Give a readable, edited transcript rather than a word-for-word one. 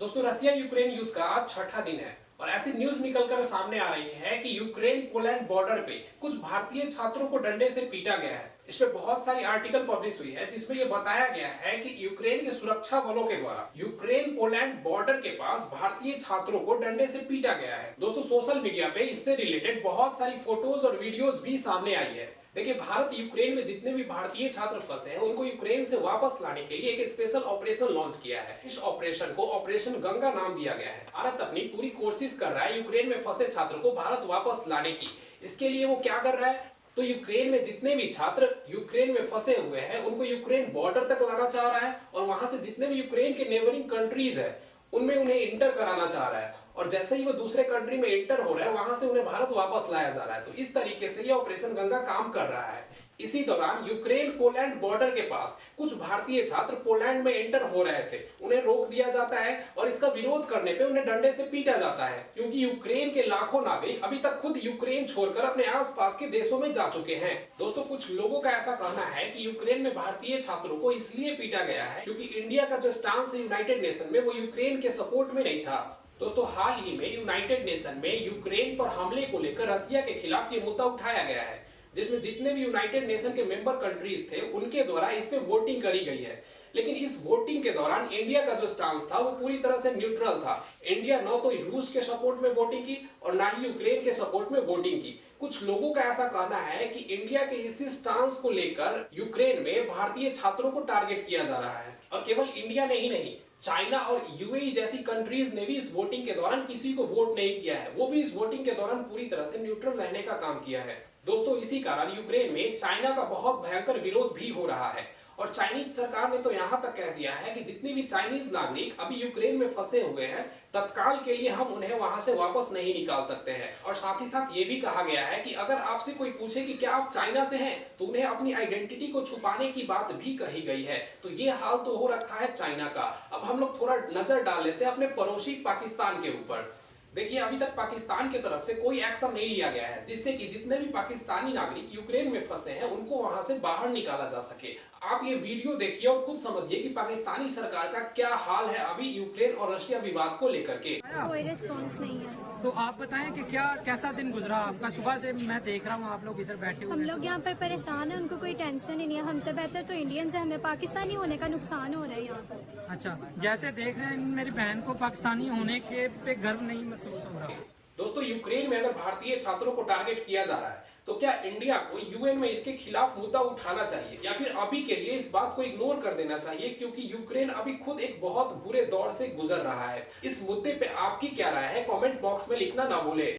दोस्तों Russia Ukraine युद्ध का आज छठा दिन है और ऐसी न्यूज निकलकर सामने आ रही है कि यूक्रेन पोलैंड बॉर्डर पे कुछ भारतीय छात्रों को डंडे से पीटा गया है। इस पे बहुत सारी आर्टिकल पब्लिश हुई है जिसमें ये बताया गया है कि यूक्रेन के सुरक्षा बलों के द्वारा यूक्रेन पोलैंड बॉर्डर के पास भारतीय छात्रों को डंडे से पीटा गया है। दोस्तों सोशल मीडिया पे इससे रिलेटेड बहुत सारी फोटोज और वीडियोस भी सामने आई है। देखिए भारत यूक्रेन में जितने भी भारतीय छात्र फंसे हैं उनको यूक्रेन से वापस लाने के लिए एक स्पेशल ऑपरेशन लॉन्च किया है। इस ऑपरेशन को ऑपरेशन गंगा नाम दिया गया है। भारत अपनी पूरी कोशिश कर रहा है यूक्रेन में फंसे छात्र को भारत वापस लाने की। इसके लिए वो क्या कर रहा है, तो यूक्रेन में जितने भी छात्र यूक्रेन में फंसे हुए हैं उनको यूक्रेन बॉर्डर तक लाना चाह रहा है और वहां से जितने भी यूक्रेन के नेबरिंग कंट्रीज है उनमें उन्हें इंटर कराना चाह रहा है और जैसे ही वो दूसरे कंट्री में इंटर हो रहा है वहां से उन्हें भारत वापस लाया जा रहा है। तो इस तरीके से ये ऑपरेशन गंगा काम कर रहा है। इसी दौरान यूक्रेन पोलैंड बॉर्डर के पास कुछ भारतीय छात्र पोलैंड में एंटर हो रहे थे, उन्हें रोक दिया जाता है और इसका विरोध करने पे उन्हें डंडे से पीटा जाता है क्योंकि यूक्रेन के लाखों नागरिक अभी तक खुद यूक्रेन छोड़कर अपने आसपास के देशों में जा चुके हैं। दोस्तों कुछ लोगों का ऐसा कहना है कि यूक्रेन में भारतीय छात्रों को इसलिए पीटा गया है क्योंकि इंडिया का जो स्टांस है यूनाइटेड नेशन में वो यूक्रेन के सपोर्ट में नहीं था। दोस्तों हाल ही में यूनाइटेड नेशन में यूक्रेन पर हमले को लेकर रसिया के खिलाफ ये मुद्दा उठाया गया है जिसमें जितने भी यूनाइटेड नेशन के मेंबर कंट्रीज थे उनके द्वारा इस पे वोटिंग करी गई है। लेकिन इस वोटिंग के दौरान इंडिया का जो स्टांस था वो पूरी तरह से न्यूट्रल था। इंडिया न तो रूस के सपोर्ट में वोटिंग की और ना ही यूक्रेन के सपोर्ट में वोटिंग की। कुछ लोगों का ऐसा कहना है कि इंडिया के इसी स्टांस को लेकर यूक्रेन में भारतीय छात्रों को टारगेट किया जा रहा है और केवल इंडिया ने ही नहीं, चाइना और यूएई जैसी कंट्रीज ने भी इस वोटिंग के दौरान किसी को वोट नहीं किया है। वो भी इस वोटिंग के दौरान पूरी तरह से न्यूट्रल रहने का काम किया है। दोस्तों इसी कारण यूक्रेन में चाइना का बहुत भयंकर विरोध भी हो रहा है और चाइनीज सरकार ने तो यहां तक कह दिया है कि जितने भी चाइनीज नागरिक अभी यूक्रेन में फंसे हुए हैं तत्काल के लिए हम उन्हें वहां से वापस नहीं निकाल सकते हैं। और साथ ही साथ ये भी कहा गया है कि अगर आपसे कोई पूछे कि क्या आप चाइना से हैं तो उन्हें अपनी आइडेंटिटी को छुपाने की बात भी कही गई है। तो ये हाल तो हो रखा है चाइना का। अब हम लोग थोड़ा नजर डाल लेते हैं अपने पड़ोसी पाकिस्तान के ऊपर। देखिए अभी तक पाकिस्तान की तरफ से कोई एक्शन नहीं लिया गया है जिससे कि जितने भी पाकिस्तानी नागरिक यूक्रेन में फंसे हैं उनको वहां से बाहर निकाला जा सके। आप ये वीडियो देखिए और खुद समझिए कि पाकिस्तानी सरकार का क्या हाल है अभी यूक्रेन और रशिया विवाद को लेकर के। कोई रिस्पॉन्स नहीं है। तो आप बताएं कि क्या कैसा दिन गुजरा आपका? सुबह से मैं देख रहा हूँ आप लोग इधर बैठे हुए। हम लोग यहाँ पर परेशान हैं, उनको कोई टेंशन ही नहीं है। हमसे बेहतर तो इंडियंस है, हमें पाकिस्तानी होने का नुकसान हो रहा है यहाँ पर। अच्छा, जैसे देख रहे हैं मेरी बहन को पाकिस्तानी होने के पे गर्व नहीं महसूस हो रहा। दोस्तों यूक्रेन में अगर भारतीय छात्रों को टारगेट किया जा रहा है तो क्या इंडिया को यूएन में इसके खिलाफ मुद्दा उठाना चाहिए या फिर अभी के लिए इस बात को इग्नोर कर देना चाहिए क्योंकि यूक्रेन अभी खुद एक बहुत बुरे दौर से गुजर रहा है। इस मुद्दे पे आपकी क्या राय है, कमेंट बॉक्स में लिखना ना भूले।